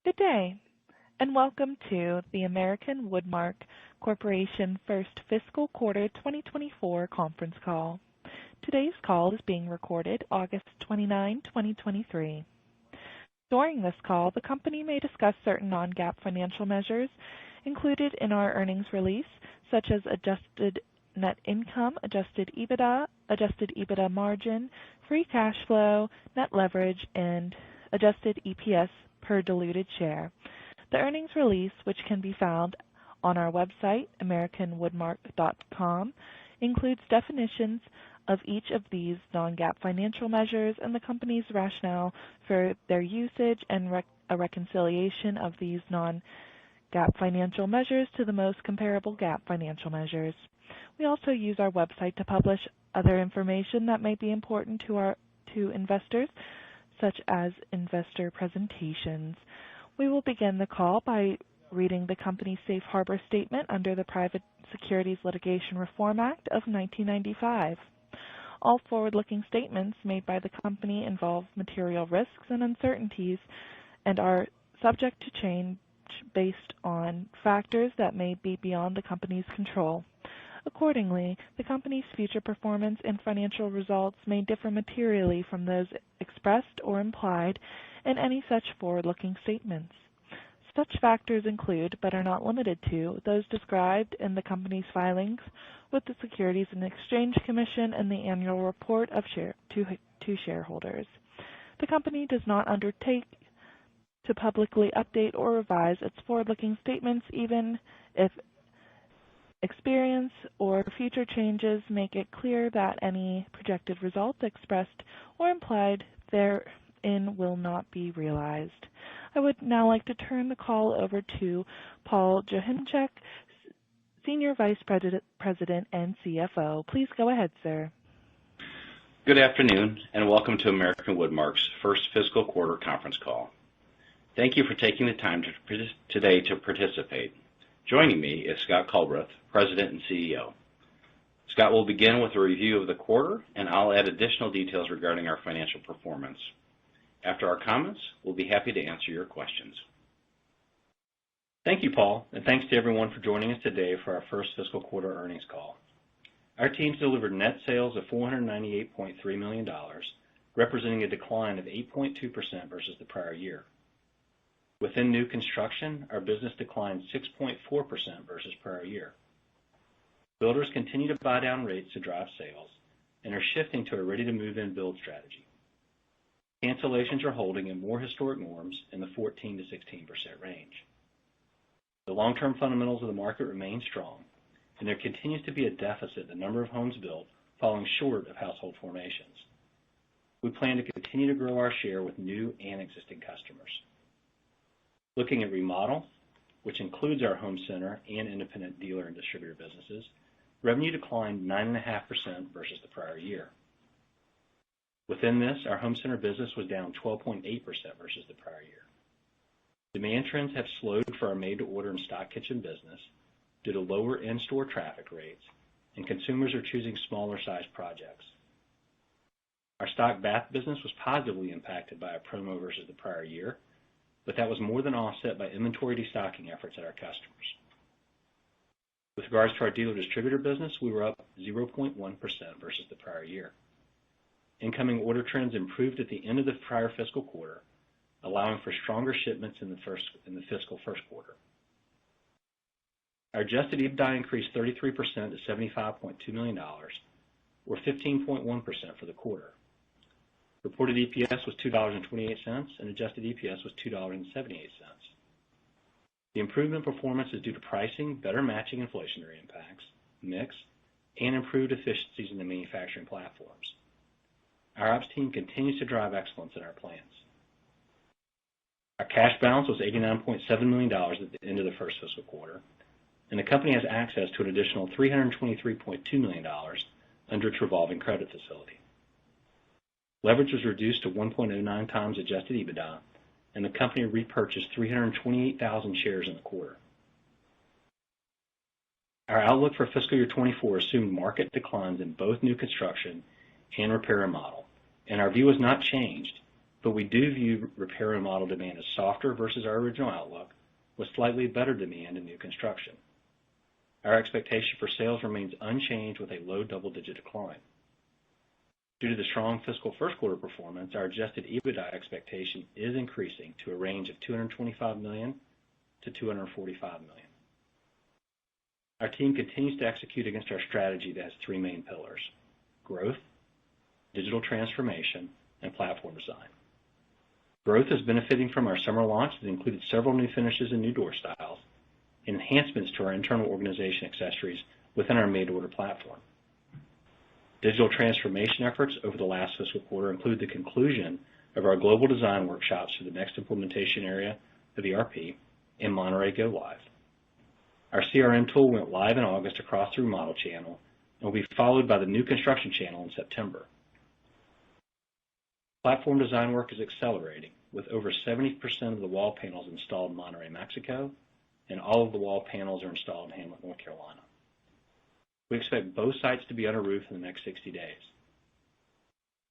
Good day, and welcome to the American Woodmark Corporation First Fiscal Quarter 2024 conference call. Today's call is being recorded August 29, 2023. During this call, the company may discuss certain non-GAAP financial measures included in our earnings release, such as adjusted net income, adjusted EBITDA margin, free cash flow, net leverage, and adjusted EPS per diluted share. The earnings release, which can be found on our website, americanwoodmark.com, includes definitions of each of these non-GAAP financial measures and the company's rationale for their usage and a reconciliation of these non-GAAP financial measures to the most comparable GAAP financial measures. We also use our website to publish other information that may be important to investors, such as investor presentations. We will begin the call by reading the company's safe harbor statement under the Private Securities Litigation Reform Act of 1995. All forward-looking statements made by the company involve material risks and uncertainties and are subject to change based on factors that may be beyond the company's control. Accordingly, the company's future performance and financial results may differ materially from those expressed or implied in any such forward-looking statements. Such factors include, but are not limited to, those described in the company's filings with the Securities and Exchange Commission and the annual report to shareholders. The company does not undertake to publicly update or revise its forward-looking statements, even if experience or future changes make it clear that any projected results expressed or implied therein will not be realized. I would now like to turn the call over to Paul Joachimczyk, Senior Vice President and CFO. Please go ahead, sir. Good afternoon, and welcome to American Woodmark's first fiscal quarter conference call. Thank you for taking the time today to participate. Joining me is Scott Culbreth, President and CEO. Scott will begin with a review of the quarter, and I'll add additional details regarding our financial performance. After our comments, we'll be happy to answer your questions. Thank you, Paul, and thanks to everyone for joining us today for our first fiscal quarter earnings call. Our teams delivered net sales of $498.3 million, representing a decline of 8.2% versus the prior year. Within new construction, our business declined 6.4% versus prior year. Builders continue to buy down rates to drive sales and are shifting to a ready-to-move-in build strategy. Cancellations are holding in more historic norms in the 14 to 16% range. The long-term fundamentals of the market remain strong, and there continues to be a deficit in the number of homes built, falling short of household formations. We plan to continue to grow our share with new and existing customers. Looking at remodel, which includes our home center and independent dealer and distributor businesses, revenue declined 9.5% versus the prior year. Within this, our home center business was down 12.8% versus the prior year. Demand trends have slowed for our made-to-order and stock kitchen business due to lower in-store traffic rates, and consumers are choosing smaller-sized projects. Our stock bath business was positively impacted by a promo versus the prior year, but that was more than offset by inventory destocking efforts at our customers. With regards to our dealer distributor business, we were up 0.1% versus the prior year. Incoming order trends improved at the end of the prior fiscal quarter, allowing for stronger shipments in the fiscal first quarter. Our adjusted EBITDA increased 33% to $75.2 million, or 15.1% for the quarter. Reported EPS was $2.28, and adjusted EPS was $2.78. The improvement performance is due to pricing, better matching inflationary impacts, mix, and improved efficiencies in the manufacturing platforms. Our ops team continues to drive excellence in our plans. Our cash balance was $89.7 million at the end of the first fiscal quarter, and the company has access to an additional $323.2 million under its revolving credit facility. Leverage was reduced to 1.09 times adjusted EBITDA, and the company repurchased 328,000 shares in the quarter. Our outlook for fiscal year 24 assumed market declines in both new construction and repair and remodel, and our view has not changed, but we do view repair and remodel demand as softer versus our original outlook, with slightly better demand in new construction. Our expectation for sales remains unchanged with a low double-digit decline. Due to the strong fiscal first quarter performance, our adjusted EBITDA expectation is increasing to a range of $225 million to $245 million. Our team continues to execute against our strategy that has three main pillars: growth, digital transformation, and platform design. Growth is benefiting from our summer launch that included several new finishes and new door styles, and enhancements to our internal organization accessories within our made-to-order platform. Digital transformation efforts over the last fiscal quarter include the conclusion of our global design workshops for the next implementation area of ERP in Monterey Go Live. Our CRM tool went live in August across the remodel channel and will be followed by the new construction channel in September. Platform design work is accelerating, with over 70% of the wall panels installed in Monterey, Mexico, and all of the wall panels are installed in Hamlet, North Carolina. We expect both sites to be under roof in the next 60 days.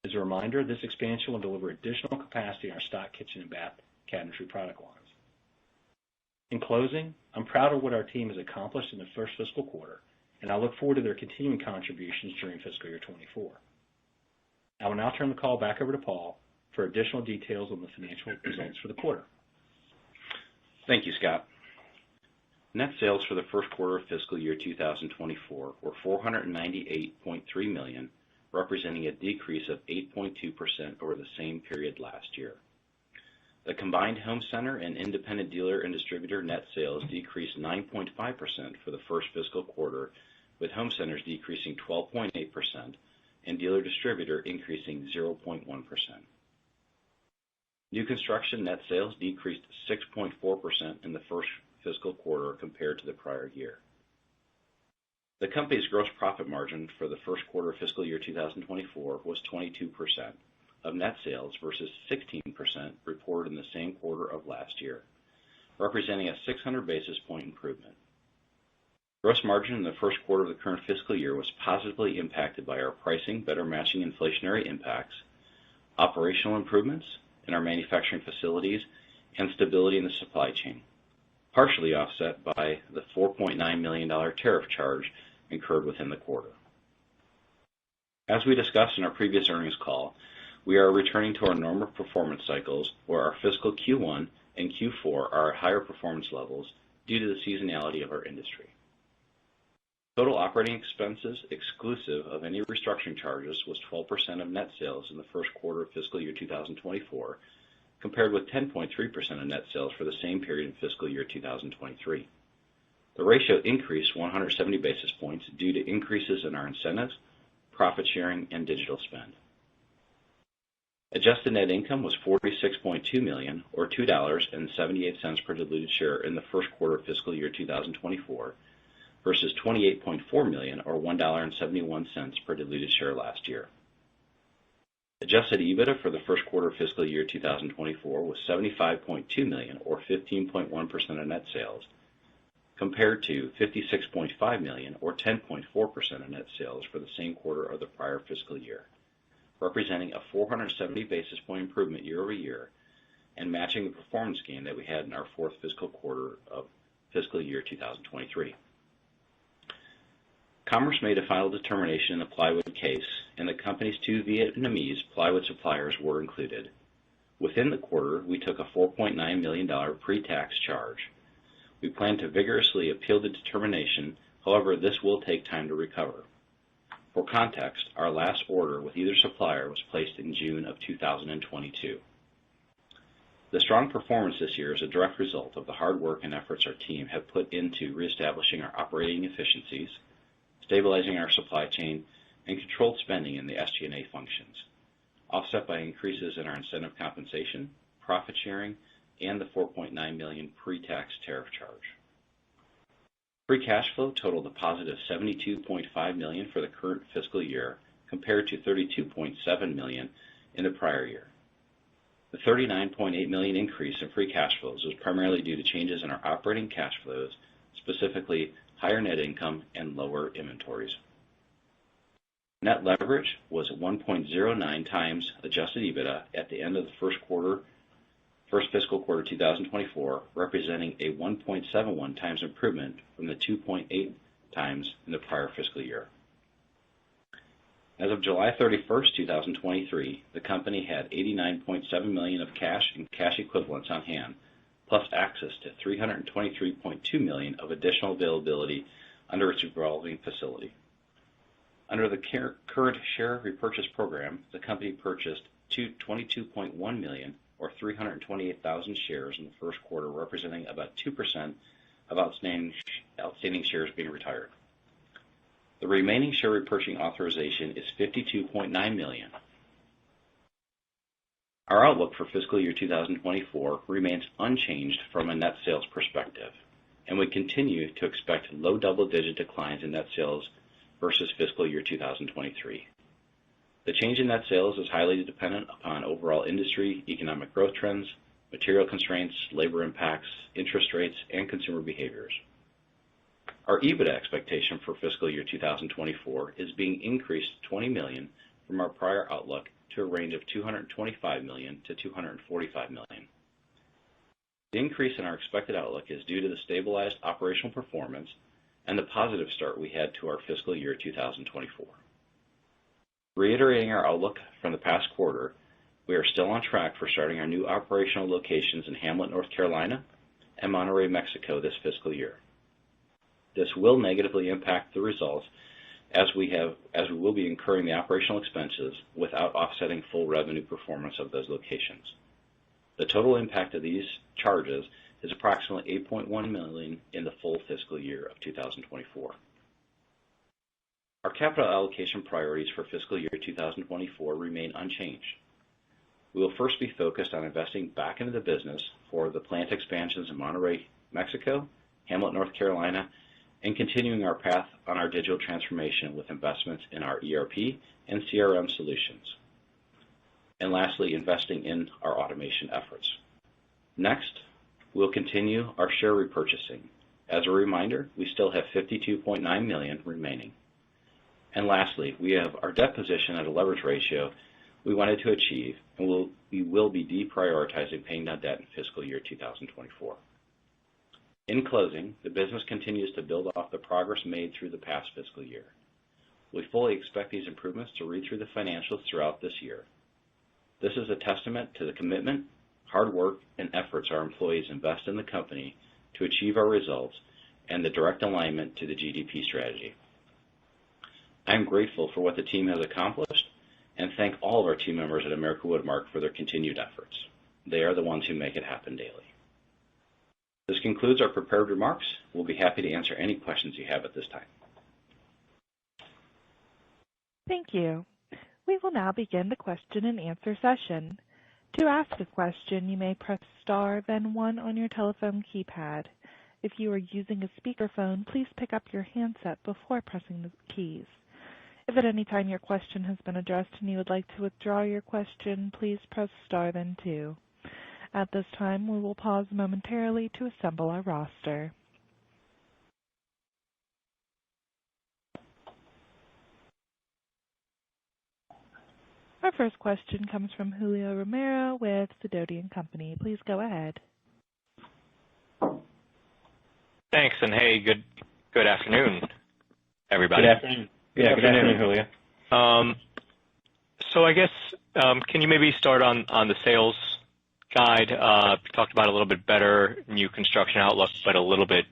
As a reminder, this expansion will deliver additional capacity in our stock kitchen and bath cabinetry product lines. In closing, I'm proud of what our team has accomplished in the first fiscal quarter, and I look forward to their continuing contributions during fiscal year 24. I will now turn the call back over to Paul for additional details on the financial results for the quarter. Thank you, Scott. Net sales for the first quarter of fiscal year 2024 were $498.3 million, representing a decrease of 8.2% over the same period last year. The combined home center and independent dealer and distributor net sales decreased 9.5% for the first fiscal quarter, with home centers decreasing 12.8% and dealer distributor increasing 0.1%. New construction net sales decreased 6.4% in the first fiscal quarter compared to the prior year. The company's gross profit margin for the first quarter of fiscal year 2024 was 22% of net sales versus 16% reported in the same quarter of last year, representing a 600 basis point improvement. Gross margin in the first quarter of the current fiscal year was positively impacted by our pricing better matching inflationary impacts, operational improvements in our manufacturing facilities, and stability in the supply chain, partially offset by the $4.9 million tariff charge incurred within the quarter. As we discussed in our previous earnings call, we are returning to our normal performance cycles where our fiscal Q1 and Q4 are at higher performance levels due to the seasonality of our industry. Total operating expenses, exclusive of any restructuring charges, was 12% of net sales in the first quarter of fiscal year 2024, compared with 10.3% of net sales for the same period in fiscal year 2023. The ratio increased 170 basis points due to increases in our incentives, profit sharing, and digital spend. Adjusted net income was $46.2 million, or $2.78 per diluted share in the first quarter of fiscal year 2024, versus $28.4 million, or $1.71 per diluted share last year. Adjusted EBITDA for the first quarter of fiscal year 2024 was $75.2 million, or 15.1% of net sales, compared to $56.5 million, or 10.4% of net sales for the same quarter of the prior fiscal year, representing a 470 basis point improvement year over year and matching the performance gain that we had in our fourth fiscal quarter of fiscal year 2023. Commerce made a final determination in the plywood case, and the company's two Vietnamese plywood suppliers were included. Within the quarter, we took a $4.9 million pre-tax charge. We plan to vigorously appeal the determination, however, this will take time to recover. For context, our last order with either supplier was placed in June of 2022. The strong performance this year is a direct result of the hard work and efforts our team have put into reestablishing our operating efficiencies, stabilizing our supply chain, and controlled spending in the SG&A functions, offset by increases in our incentive compensation, profit sharing, and the $4.9 million pre-tax tariff charge. Free cash flow totaled a positive $72.5 million for the current fiscal year, compared to $32.7 million in the prior year. The $39.8 million increase in free cash flows was primarily due to changes in our operating cash flows, specifically higher net income and lower inventories. Net leverage was 1.09 times adjusted EBITDA at the end of the first fiscal quarter 2024, representing a 1.71 times improvement from the 2.8 times in the prior fiscal year. As of July 31st, 2023, the company had $89.7 million of cash and cash equivalents on hand, plus access to $323.2 million of additional availability under its revolving facility. Under the current share repurchase program, the company purchased $22.1 million, or 328,000 shares in the first quarter, representing about 2% of outstanding shares being retired. The remaining share repurchasing authorization is $52.9 million. Our outlook for fiscal year 2024 remains unchanged from a net sales perspective, and we continue to expect low double-digit declines in net sales versus fiscal year 2023. The change in net sales is highly dependent upon overall industry, economic growth trends, material constraints, labor impacts, interest rates, and consumer behaviors. Our EBITDA expectation for fiscal year 2024 is being increased $20 million from our prior outlook to a range of $225 million to $245 million. The increase in our expected outlook is due to the stabilized operational performance and the positive start we had to our fiscal year 2024. Reiterating our outlook from the past quarter, we are still on track for starting our new operational locations in Hamlet, North Carolina, and Monterrey, Mexico this fiscal year. This will negatively impact the results as we will be incurring the operational expenses without offsetting full revenue performance of those locations. The total impact of these charges is approximately $8.1 million in the full fiscal year of 2024. Our capital allocation priorities for fiscal year 2024 remain unchanged. We will first be focused on investing back into the business for the plant expansions in Monterrey, Mexico, Hamlet, North Carolina, and continuing our path on our digital transformation with investments in our ERP and CRM solutions. And lastly, investing in our automation efforts. Next, we'll continue our share repurchasing. As a reminder, we still have $52.9 million remaining. And lastly, we have our debt position at a leverage ratio we wanted to achieve, and we will be deprioritizing paying down debt in fiscal year 2024. In closing, the business continues to build off the progress made through the past fiscal year. We fully expect these improvements to read through the financials throughout this year. This is a testament to the commitment, hard work, and efforts our employees invest in the company to achieve our results and the direct alignment to the GDP strategy. I am grateful for what the team has accomplished and thank all of our team members at American Woodmark for their continued efforts. They are the ones who make it happen daily. This concludes our prepared remarks. We'll be happy to answer any questions you have at this time. Thank you. We will now begin the question and answer session. To ask a question, you may press star, then 1 on your telephone keypad. If you are using a speakerphone, please pick up your handset before pressing the keys. If at any time your question has been addressed and you would like to withdraw your question, please press star, then 2. At this time, we will pause momentarily to assemble our roster. Our first question comes from Julio Romero with Sidoti & Company. Please go ahead. Thanks, and hey, good afternoon, everybody. Good afternoon. Yeah, good afternoon, Julio. So I guess, can you maybe start on the sales guide? You talked about a little bit better new construction outlook, but a little bit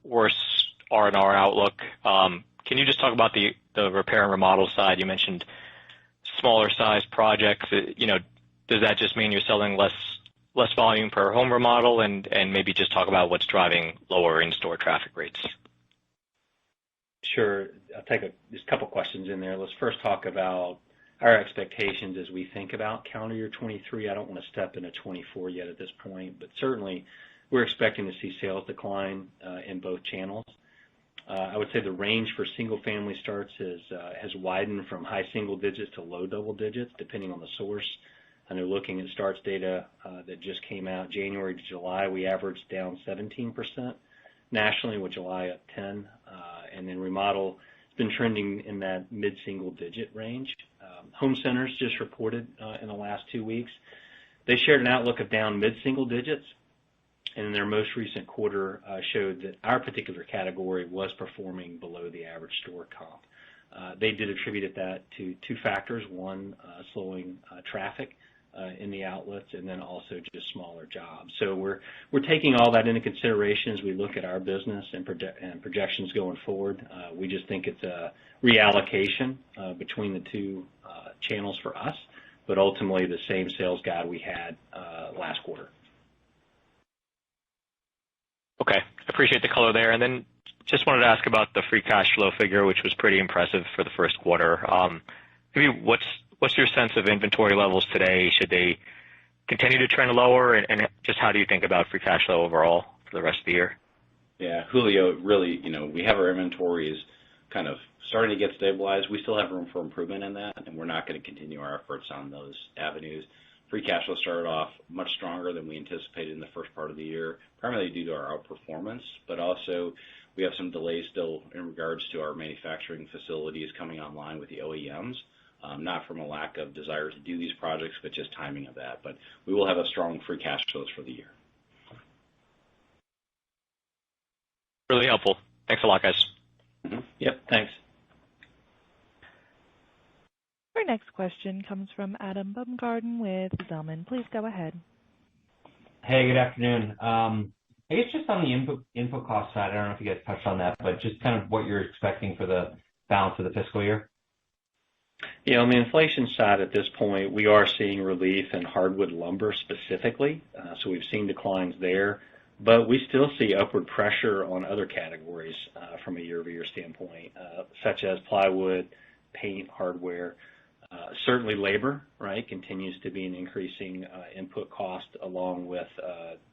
worse R&R outlook. Can you just talk about the repair and remodel side? You mentioned smaller size projects. Does that just mean you're selling less volume per home remodel, and maybe just talk about what's driving lower in-store traffic rates? Sure. I'll take just a couple questions in there. Let's first talk about our expectations as we think about calendar year 23. I don't want to step into 24 yet at this point, but certainly we're expecting to see sales decline in both channels. I would say the range for single-family starts has widened from high single digits to low double digits, depending on the source. And they're looking at starts data that just came out January to July. We averaged down 17% nationally, with July up 10%. And then remodel It's been trending in that mid-single digit range. Home centers just reported in the last 2 weeks. They shared an outlook of down mid-single digits, and in their most recent quarter showed that our particular category was performing below the average store comp. They did attribute that to two factors: one, slowing traffic in the outlets, and then also just smaller jobs. So we're taking all that into consideration as we look at our business and projections going forward. We just think it's a reallocation between the two channels for us, but ultimately the same sales guide we had last quarter. Okay, appreciate the color there. And then just wanted to ask about the free cash flow figure, which was pretty impressive for the first quarter. Maybe what's your sense of inventory levels today? Should they continue to trend lower? And just how do you think about free cash flow overall for the rest of the year? Yeah, Julio, really, we have our inventories kind of starting to get stabilized. We still have room for improvement in that, and we're not going to continue our efforts on those avenues. Free cash flow started off much stronger than we anticipated in the first part of the year, primarily due to our outperformance, but also we have some delays still in regards to our manufacturing facilities coming online with the OEMs, not from a lack of desire to do these projects, but just timing of that. But we will have a strong free cash flows for the year. Really helpful. Thanks a lot, guys. Mm-hmm. Yep, thanks. Our next question comes from Adam Baumgarten with Zelman. Please go ahead. Hey, good afternoon. I guess just on the input cost side, I don't know if you guys touched on that, but just kind of what you're expecting for the balance of the fiscal year. Yeah, on the inflation side at this point, we are seeing relief in hardwood lumber specifically, so we've seen declines there, but we still see upward pressure on other categories from a year-over-year standpoint, such as plywood, paint, hardware. Certainly labor, right, continues to be an increasing input cost along with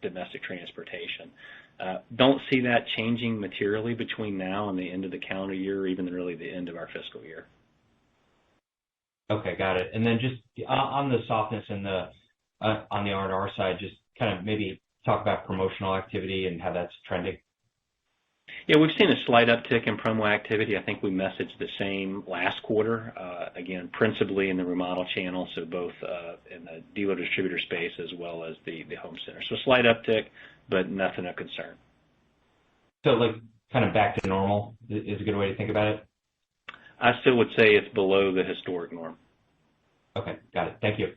domestic transportation. Don't see that changing materially between now and the end of the calendar year or even really the end of our fiscal year. Okay, got it. And then just on the softness and on the R&R side, just kind of maybe talk about promotional activity and how that's trending. Yeah, we've seen a slight uptick in promo activity. I think we messaged the same last quarter, again, principally in the remodel channel, so both in the dealer distributor space as well as the home center. So slight uptick, but nothing of concern. So like kind of back to normal is a good way to think about it? I still would say it's below the historic norm. Okay, got it. Thank you.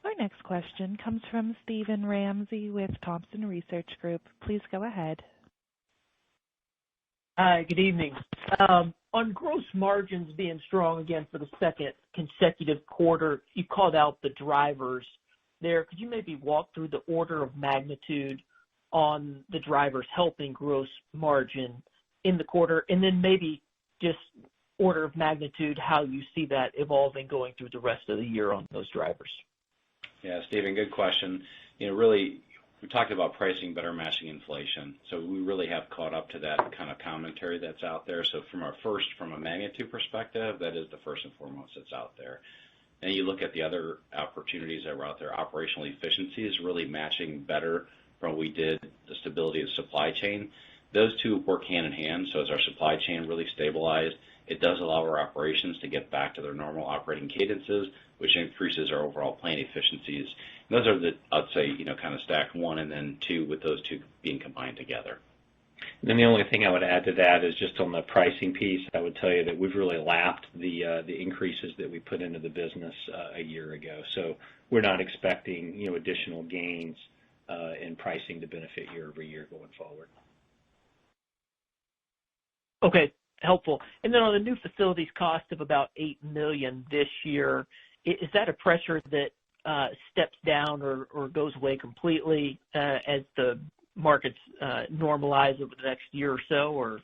Our next question comes from Steven Ramsey with Thompson Research Group. Please go ahead. Hi, good evening. On gross margins being strong again for the second consecutive quarter, you called out the drivers there. Could you maybe walk through the order of magnitude on the drivers helping gross margin in the quarter, and then maybe just order of magnitude how you see that evolving going through the rest of the year on those drivers? Yeah, Stephen, good question. Really, we talked about pricing better matching inflation, so we really have caught up to that kind of commentary that's out there. So from a magnitude perspective, that is the first and foremost that's out there. And you look at the other opportunities that were out there, operational efficiency is really matching better from what we did, the stability of supply chain. Those two work hand in hand, so as our supply chain really stabilized, it does allow our operations to get back to their normal operating cadences, which increases our overall plant efficiencies. And those are I'd say, kind of stack one and then two, with those two being combined together. And then the only thing I would add to that is just on the pricing piece, I would tell you that we've really lapped the increases that we put into the business a year ago. So we're not expecting, additional gains in pricing to benefit year over year going forward. Okay, helpful. And then on the new facilities cost of about $8 million this year, is that a pressure that steps down or goes away completely as the markets normalize over the next year or so, or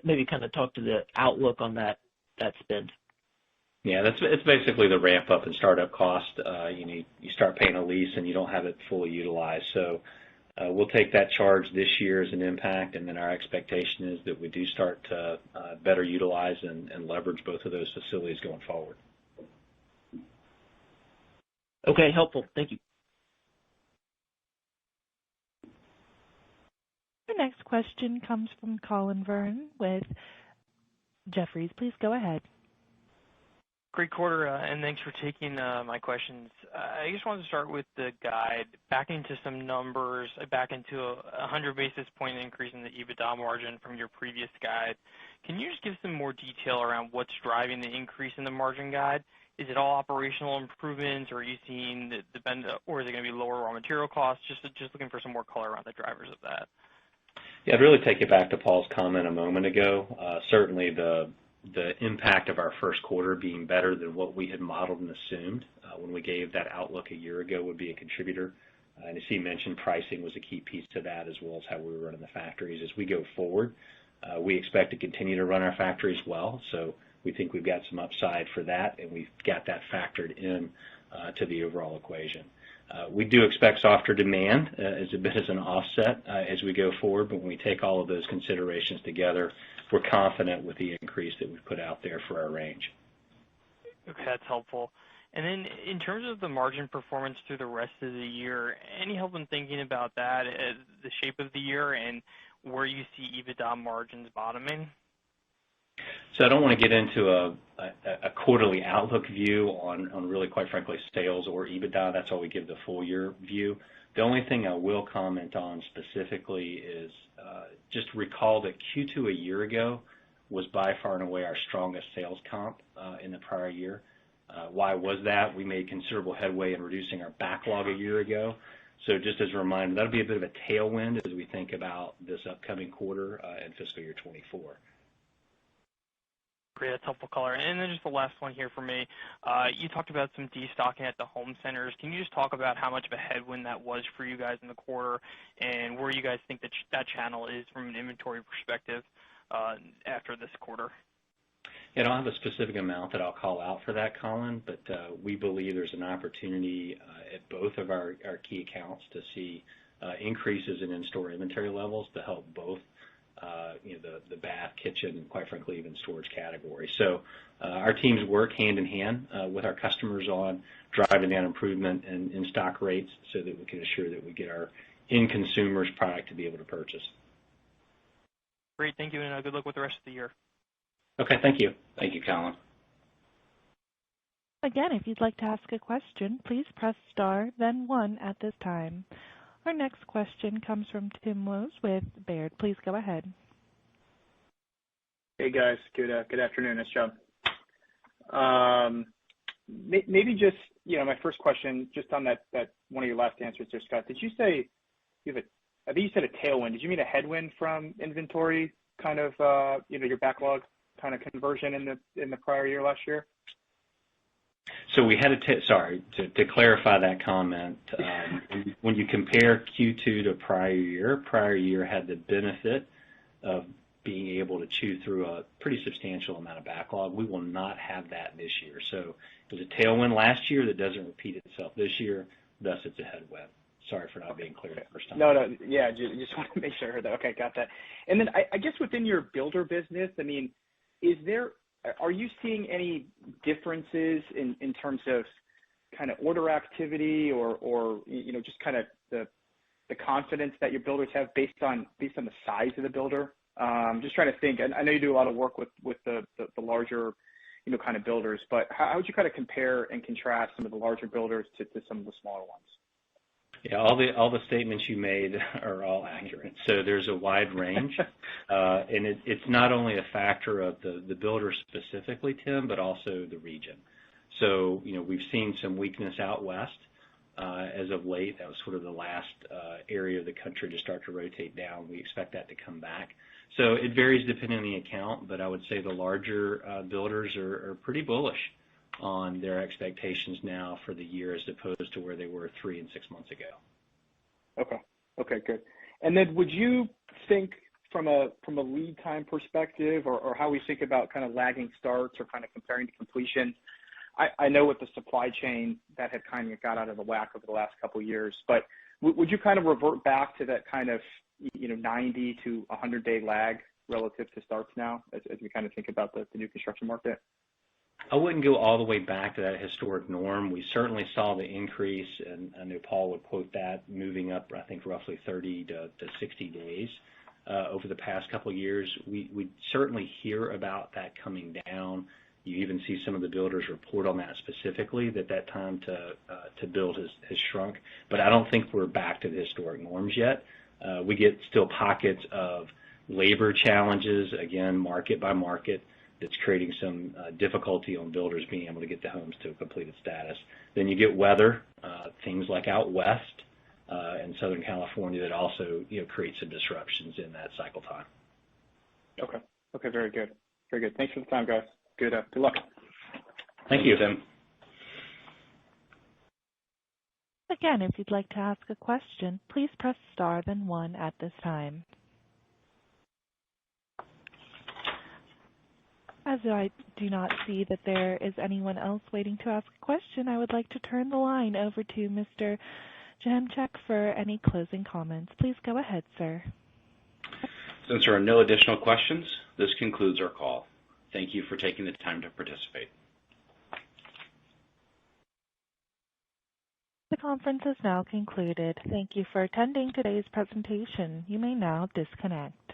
maybe kind of talk to the outlook on that spend? Yeah, it's basically the ramp up and startup cost. You start paying a lease and you don't have it fully utilized. So we'll take that charge this year as an impact, and then our expectation is that we do start to better utilize and leverage both of those facilities going forward. Okay, helpful. Thank you. Our question comes from Collin Verron with Jefferies. Please go ahead. Great quarter, and thanks for taking my questions. I just wanted to start with the guide. Back into some numbers, back into a 100 basis point increase in the EBITDA margin from your previous guide. Can you just give some more detail around what's driving the increase in the margin guide? Is it all operational improvements, or are you seeing the bend, or is it going to be lower raw material costs? Just looking for some more color around the drivers of that. Yeah, I'd really take it back to Paul's comment a moment ago. Certainly the impact of our first quarter being better than what we had modeled and assumed when we gave that outlook a year ago would be a contributor. And as he mentioned, pricing was a key piece to that, as well as how we were running the factories. As we go forward, we expect to continue to run our factories well, so we think we've got some upside for that, and we've got that factored in to the overall equation. We do expect softer demand as a bit as an offset as we go forward, but when we take all of those considerations together, we're confident with the increase that we've put out there for our range. Okay, that's helpful. And then in terms of the margin performance through the rest of the year, any help in thinking about that, the shape of the year, and where you see EBITDA margins bottoming? So I don't want to get into a quarterly outlook view on really, quite frankly, sales or EBITDA. That's why we give the full year view. The only thing I will comment on specifically is just recall that Q2 a year ago was by far and away our strongest sales comp in the prior year. Why was that? We made considerable headway in reducing our backlog a year ago. So just as a reminder, that'll be a bit of a tailwind as we think about this upcoming quarter in fiscal year 24. Great, that's helpful color. And then just the last one here for me. You talked about some destocking at the home centers. Can you just talk about how much of a headwind that was for you guys in the quarter, and where you guys think that channel is from an inventory perspective after this quarter? Yeah, I don't have a specific amount that I'll call out for that, Colin, but we believe there's an opportunity at both of our key accounts to see increases in in-store inventory levels to help both the bath, kitchen, and quite frankly, even storage category. So our teams work hand in hand with our customers on driving that improvement in stock rates so that we can assure that we get our end consumers product to be able to purchase. Great, thank you, and good luck with the rest of the year. Okay, thank you. Thank you, Colin. Again, if you'd like to ask a question, please press star, then 1 at this time. Our next question comes from Tim Wojs with Baird. Please go ahead. Hey, guys. Good afternoon. Nice job. Maybe just, my first question, just on that one of your last answers there, Scott, did you say I think you said a tailwind. Did you mean a headwind from inventory kind of, your backlog kind of conversion in the prior year last year? So we had to clarify that comment, when you compare Q2 to prior year had the benefit of being able to chew through a pretty substantial amount of backlog. We will not have that this year. So it was a tailwind last year that doesn't repeat itself this year, thus it's a headwind. Sorry for not being clear the first time. No, yeah, just want to make sure I heard that. Okay, got that. And then I guess within your builder business, I mean, are you seeing any differences in terms of kind of order activity or just kind of the confidence that your builders have based on the size of the builder? Just trying to think. I know you do a lot of work with the larger, kind of builders, but how would you kind of compare and contrast some of the larger builders to some of the smaller ones? Yeah, all the statements you made are all accurate. So there's a wide range, and it's not only a factor of the builder specifically, Tim, but also the region. So we've seen some weakness out west as of late. That was sort of the last area of the country to start to rotate down. We expect that to come back. So it varies depending on the account, but I would say the larger builders are pretty bullish on their expectations now for the year as opposed to where they were 3 and 6 months ago. Okay, good. And then would you think from a lead time perspective or how we think about kind of lagging starts or kind of comparing to completion? I know with the supply chain that had kind of got out of the whack over the last couple of years, but would you kind of revert back to that kind of 90 to 100-day lag relative to starts now as we kind of think about the new construction market? I wouldn't go all the way back to that historic norm. We certainly saw the increase, and I know Paul would quote that, moving up, I think, roughly 30 to 60 days over the past couple of years. We certainly hear about that coming down. You even see some of the builders report on that specifically, that time to build has shrunk. But I don't think we're back to the historic norms yet. We get still pockets of labor challenges, again, market by market, that's creating some difficulty on builders being able to get the homes to a completed status. Then you get weather, things like out west in Southern California that also create some disruptions in that cycle time. Okay, very good. Very good. Thanks for the time, guys. Good luck. Thank you, Tim. Again, if you'd like to ask a question, please press star then 1 at this time. As I do not see that there is anyone else waiting to ask a question, I would like to turn the line over to Mr. Jamchek for any closing comments. Please go ahead, sir. Since there are no additional questions, this concludes our call. Thank you for taking the time to participate. The conference is now concluded. Thank you for attending today's presentation. You may now disconnect.